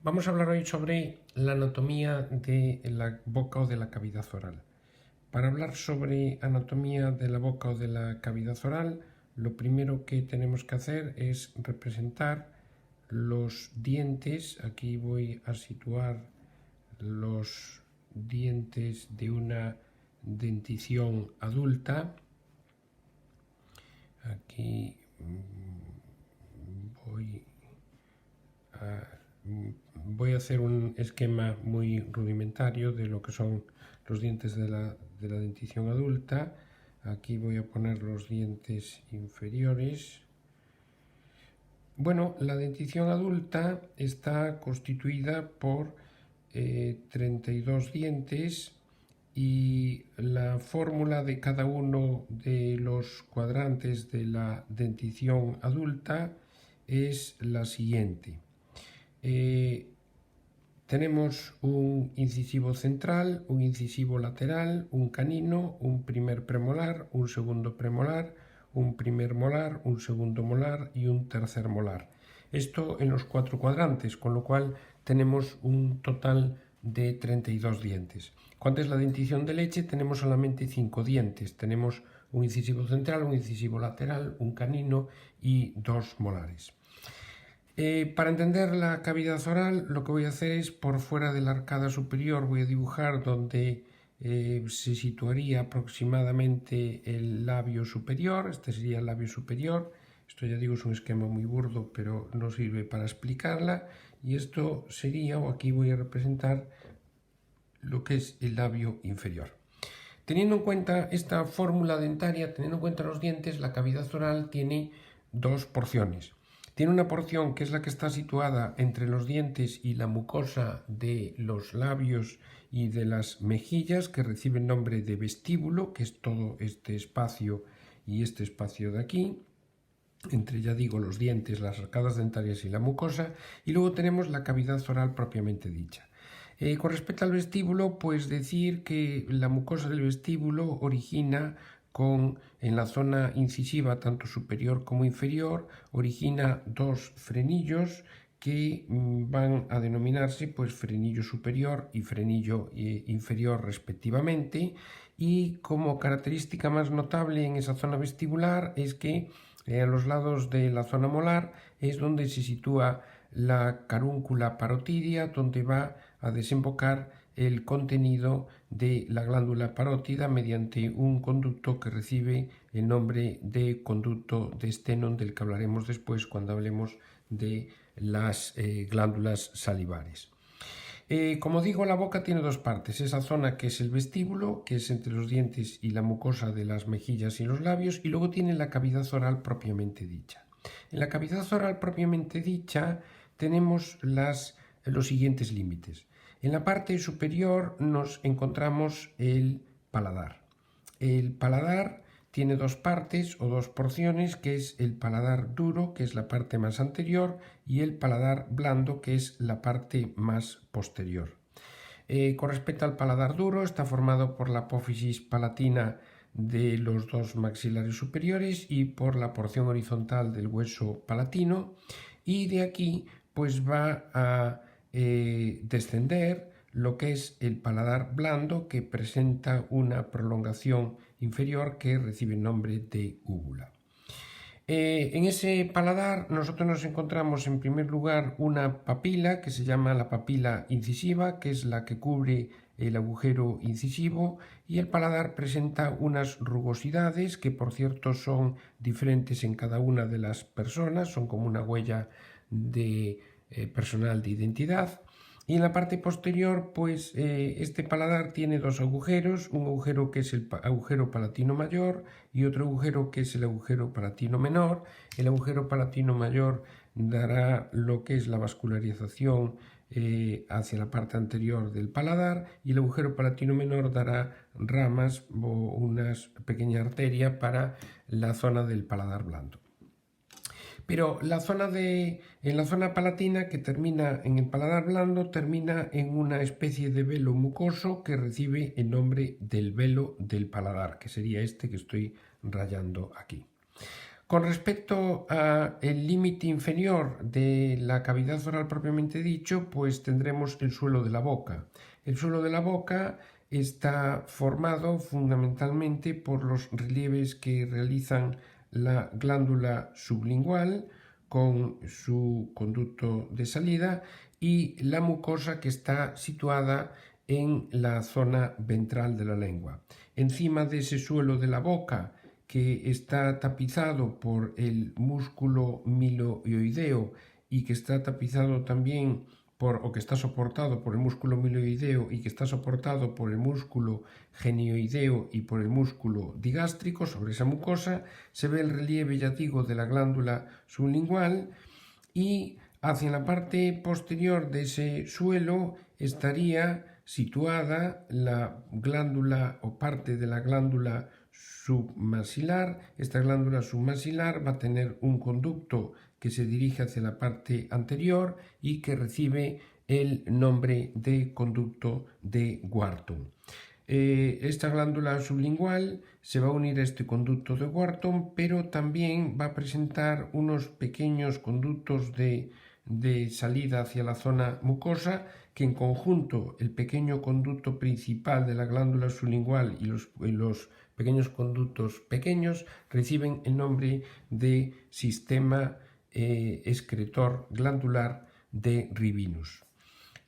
Vamos a hablar hoy sobre la anatomía de la boca o de la cavidad oral. Para hablar sobre anatomía de la boca o de la cavidad oral, lo primero que tenemos que hacer es representar los dientes. Aquí voy a situar los dientes de una dentición adulta. Aquí voy a hacer un esquema muy rudimentario de lo que son los dientes de la dentición adulta. Aquí voy a poner los dientes inferiores. Bueno, la dentición adulta está constituida por 32 dientes y la fórmula de cada uno de los cuadrantes de la dentición adulta es la siguiente. Tenemos un incisivo central, un incisivo lateral, un canino, un primer premolar, un segundo premolar, un primer molar, un segundo molar y un tercer molar. Esto en los 4 cuadrantes, con lo cual tenemos un total de 32 dientes. Cuando es la dentición de leche tenemos solamente 5 dientes. Tenemos un incisivo central, un incisivo lateral, un canino y 2 molares. Para entender la cavidad oral, lo que voy a hacer es, por fuera de la arcada superior, voy a dibujar donde se situaría aproximadamente el labio superior. Este sería el labio superior. Esto, ya digo, es un esquema muy burdo, pero no sirve para explicarla. Y esto sería, o aquí voy a representar, lo que es el labio inferior. Teniendo en cuenta esta fórmula dentaria, teniendo en cuenta los dientes, la cavidad oral tiene dos porciones. Tiene una porción que es la que está situada entre los dientes y la mucosa de los labios y de las mejillas, que recibe el nombre de vestíbulo, que es todo este espacio y este espacio de aquí, entre, ya digo, los dientes, las arcadas dentarias y la mucosa. Y luego tenemos la cavidad oral propiamente dicha. Con respecto al vestíbulo, pues decir que la mucosa del vestíbulo origina en la zona incisiva, tanto superior como inferior, origina dos frenillos que van a denominarse pues frenillo superior y frenillo inferior respectivamente, y como característica más notable en esa zona vestibular es que a los lados de la zona molar es donde se sitúa la carúncula parotidia, donde va a desembocar el contenido de la glándula parótida mediante un conducto que recibe el nombre de conducto de Stenone, del que hablaremos después cuando hablemos de las glándulas salivares. Como digo, la boca tiene dos partes: esa zona que es el vestíbulo, que es entre los dientes y la mucosa de las mejillas y los labios, y luego tiene la cavidad oral propiamente dicha. En la cavidad oral propiamente dicha tenemos los siguientes límites. En la parte superior nos encontramos el paladar. El paladar tiene dos partes o dos porciones, que es el paladar duro, que es la parte más anterior, y el paladar blando, que es la parte más posterior. Con respecto al paladar duro, está formado por la apófisis palatina de los dos maxilares superiores y por la porción horizontal del hueso palatino, y de aquí pues va a descender lo que es el paladar blando, que presenta una prolongación inferior que recibe el nombre de úvula. En ese paladar nosotros nos encontramos en primer lugar una papila que se llama la papila incisiva, que es la que cubre el agujero incisivo, y el paladar presenta unas rugosidades que, por cierto, son diferentes en cada una de las personas, son como una huella personal de identidad. Y en la parte posterior, pues este paladar tiene dos agujeros, un agujero que es el agujero palatino mayor y otro agujero que es el agujero palatino menor. El agujero palatino mayor dará lo que es la vascularización hacia la parte anterior del paladar, y el agujero palatino menor dará ramas o una pequeña arteria para la zona del paladar blando. Pero en la zona palatina, que termina en el paladar blando, termina en una especie de velo mucoso que recibe el nombre del velo del paladar, que sería este que estoy rayando aquí. Con respecto al límite inferior de la cavidad oral propiamente dicho, pues tendremos el suelo de la boca. El suelo de la boca está formado fundamentalmente por los relieves que realizan la glándula sublingual con su conducto de salida y la mucosa que está situada en la zona ventral de la lengua. Encima de ese suelo de la boca, que está tapizado por el músculo miloioideo y que está tapizado también o que está soportado por el músculo miloideo y que está soportado por el músculo genioideo y por el músculo digástrico, sobre esa mucosa se ve el relieve, ya digo, de la glándula sublingual, y hacia la parte posterior de ese suelo estaría situada la glándula o parte de la glándula submaxilar. Esta glándula submaxilar va a tener un conducto que se dirige hacia la parte anterior y que recibe el nombre de conducto de Wharton. Esta glándula sublingual se va a unir a este conducto de Wharton, pero también va a presentar unos pequeños conductos de salida hacia la zona mucosa, que en conjunto el pequeño conducto principal de la glándula sublingual y los pequeños conductos pequeños reciben el nombre de sistema excretor glandular de Rivinus.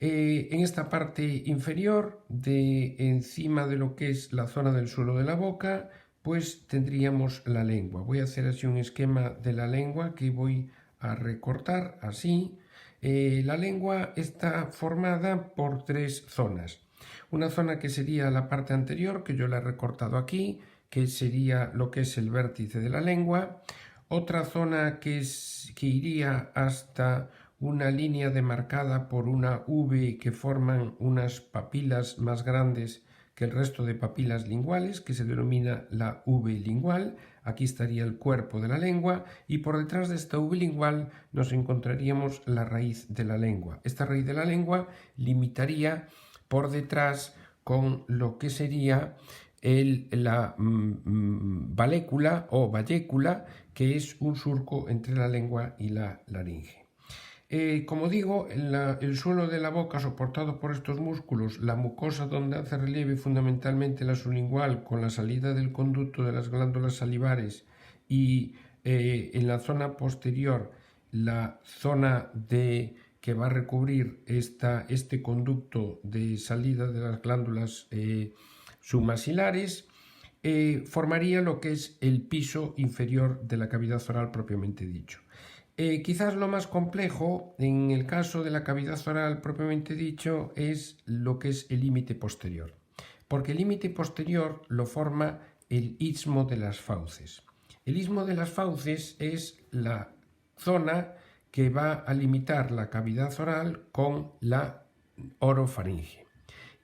En esta parte inferior, encima de lo que es la zona del suelo de la boca, pues tendríamos la lengua. Voy a hacer así un esquema de la lengua que voy a recortar así. La lengua está formada por tres zonas. Una zona que sería la parte anterior, que yo la he recortado aquí, que sería lo que es el vértice de la lengua. Otra zona que iría hasta una línea demarcada por una V que forman unas papilas más grandes que el resto de papilas linguales, que se denomina la V lingual. Aquí estaría el cuerpo de la lengua y por detrás de esta V lingual nos encontraríamos la raíz de la lengua. Esta raíz de la lengua limitaría por detrás con lo que sería la valécula o vallécula, que es un surco entre la lengua y la laringe. Como digo, el suelo de la boca soportado por estos músculos, la mucosa donde hace relieve fundamentalmente la sublingual con la salida del conducto de las glándulas salivares y en la zona posterior la zona que va a recubrir este conducto de salida de las glándulas submaxilares, formaría lo que es el piso inferior de la cavidad oral propiamente dicho. Quizás lo más complejo en el caso de la cavidad oral propiamente dicho es lo que es el límite posterior, porque el límite posterior lo forma el istmo de las fauces. El istmo de las fauces es la zona que va a limitar la cavidad oral con la orofaringe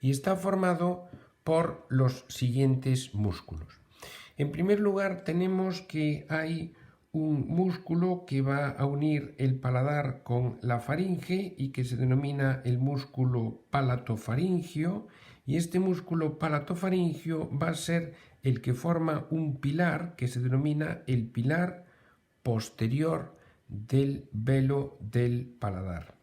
y está formado por los siguientes músculos. En primer lugar, tenemos que hay un músculo que va a unir el paladar con la faringe y que se denomina el músculo palatofaringio, y este músculo palatofaringio va a ser el que forma un pilar que se denomina el pilar posterior del velo del paladar.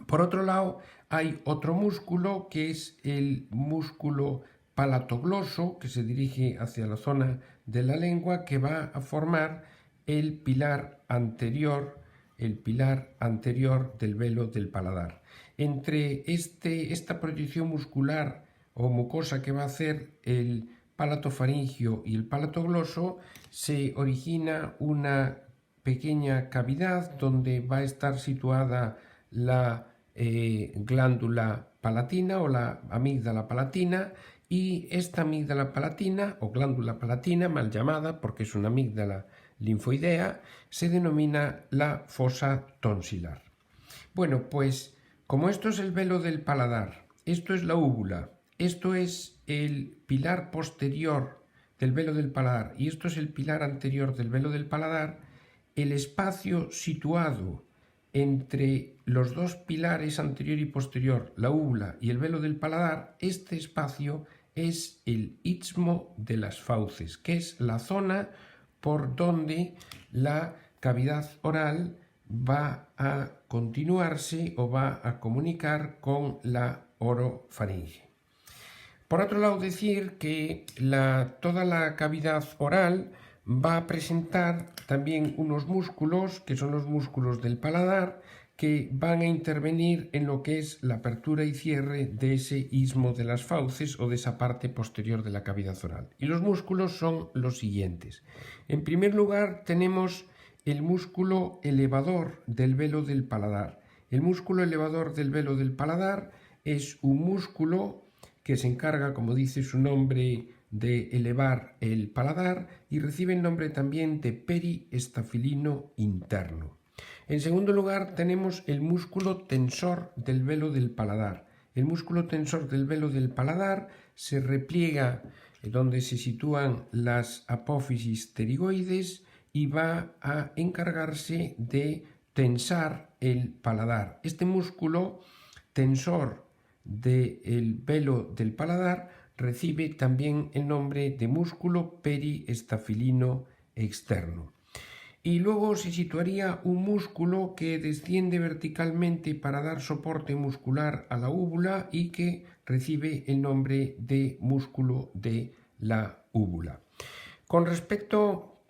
Por otro lado, hay otro músculo que es el músculo palatogloso, que se dirige hacia la zona de la lengua, que va a formar el pilar anterior del velo del paladar. Entre esta proyección muscular o mucosa que va a hacer el palatofaringio y el palatogloso se origina una pequeña cavidad donde va a estar situada la glándula palatina o la amígdala palatina, y esta amígdala palatina o glándula palatina, mal llamada porque es una amígdala linfoidea, se denomina la fosa tonsilar. Bueno, pues como esto es el velo del paladar, esto es la úvula, esto es el pilar posterior del velo del paladar y esto es el pilar anterior del velo del paladar, el espacio situado entre los dos pilares anterior y posterior, la úvula y el velo del paladar, este espacio es el istmo de las fauces, que es la zona por donde la cavidad oral va a continuarse o va a comunicar con la orofaringe. Por otro lado, decir que toda la cavidad oral va a presentar también unos músculos, que son los músculos del paladar, que van a intervenir en lo que es la apertura y cierre de ese istmo de las fauces o de esa parte posterior de la cavidad oral. Y los músculos son los siguientes. En primer lugar, tenemos el músculo elevador del velo del paladar. El músculo elevador del velo del paladar es un músculo que se encarga, como dice su nombre, de elevar el paladar y recibe el nombre también de periestafilino interno. En segundo lugar, tenemos el músculo tensor del velo del paladar. El músculo tensor del velo del paladar se repliega donde se sitúan las apófisis pterigoides y va a encargarse de tensar el paladar. Este músculo tensor del velo del paladar recibe también el nombre de músculo periestafilino externo. Y luego se situaría un músculo que desciende verticalmente para dar soporte muscular a la úvula y que recibe el nombre de músculo de la úvula. Con respecto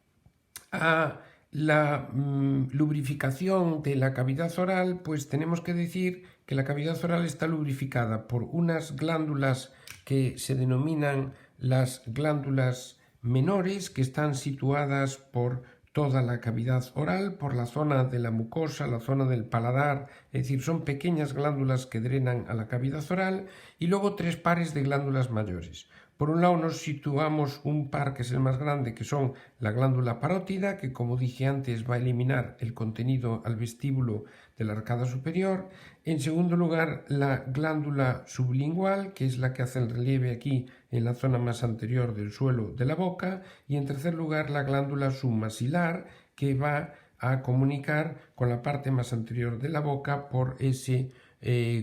a la lubrificación de la cavidad oral, pues tenemos que decir que la cavidad oral está lubrificada por unas glándulas que se denominan las glándulas menores, que están situadas por toda la cavidad oral, por la zona de la mucosa, la zona del paladar, es decir, son pequeñas glándulas que drenan a la cavidad oral, y luego tres pares de glándulas mayores. Por un lado nos situamos un par que es el más grande, que son la glándula parótida, que como dije antes va a eliminar el contenido al vestíbulo de la arcada superior. En segundo lugar, la glándula sublingual, que es la que hace el relieve aquí en la zona más anterior del suelo de la boca. Y en tercer lugar, la glándula submasilar, que va a comunicar con la parte más anterior de la boca por ese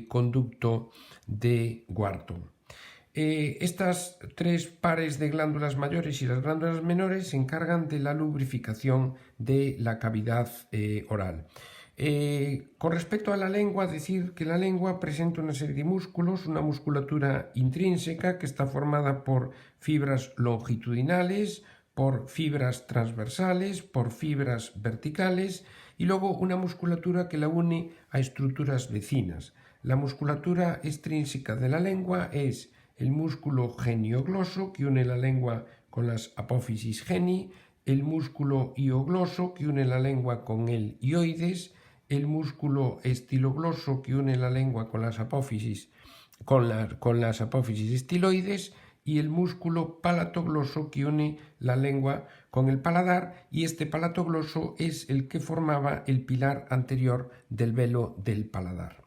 conducto de Wharton. Estas tres pares de glándulas mayores y las glándulas menores se encargan de la lubrificación de la cavidad oral. Con respecto a la lengua, decir que la lengua presenta una serie de músculos, una musculatura intrínseca que está formada por fibras longitudinales, por fibras transversales, por fibras verticales y luego una musculatura que la une a estructuras vecinas. La musculatura extrínseca de la lengua es el músculo geniogloso que une la lengua con las apófisis geni, el músculo hiogloso que une la lengua con el hioides, el músculo estilogloso que une la lengua con las apófisis estiloides y el músculo palatogloso que une la lengua con el paladar, y este palatogloso es el que formaba el pilar anterior del velo del paladar.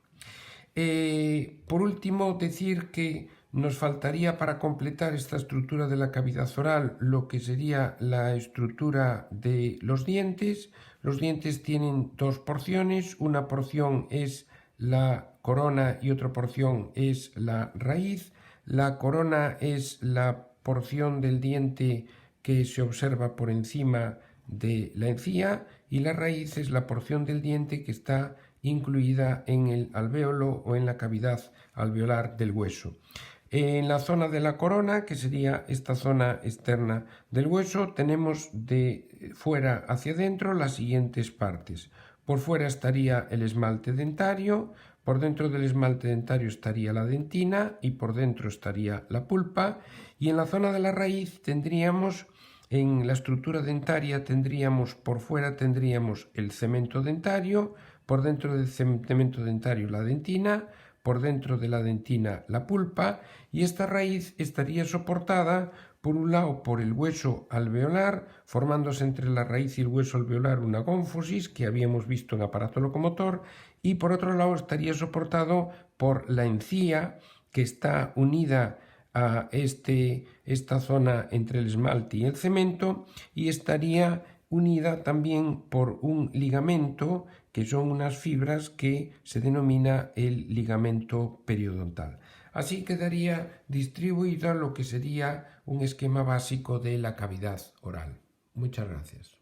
Por último, decir que nos faltaría para completar esta estructura de la cavidad oral lo que sería la estructura de los dientes. Los dientes tienen dos porciones, una porción es la corona y otra porción es la raíz. La corona es la porción del diente que se observa por encima de la encía y la raíz es la porción del diente que está incluida en el alvéolo o en la cavidad alveolar del hueso. En la zona de la corona, que sería esta zona externa del hueso, tenemos de fuera hacia adentro las siguientes partes. Por fuera estaría el esmalte dentario, por dentro del esmalte dentario estaría la dentina y por dentro estaría la pulpa. Y en la zona de la raíz tendríamos, en la estructura dentaria por fuera tendríamos el cemento dentario, por dentro del cemento dentario la dentina, por dentro de la dentina la pulpa, y esta raíz estaría soportada por un lado por el hueso alveolar, formándose entre la raíz y el hueso alveolar una gónfosis que habíamos visto en aparato locomotor, y por otro lado estaría soportado por la encía, que está unida a esta zona entre el esmalte y el cemento, y estaría unida también por un ligamento, que son unas fibras que se denomina el ligamento periodontal. Así quedaría distribuida lo que sería un esquema básico de la cavidad oral. Muchas gracias.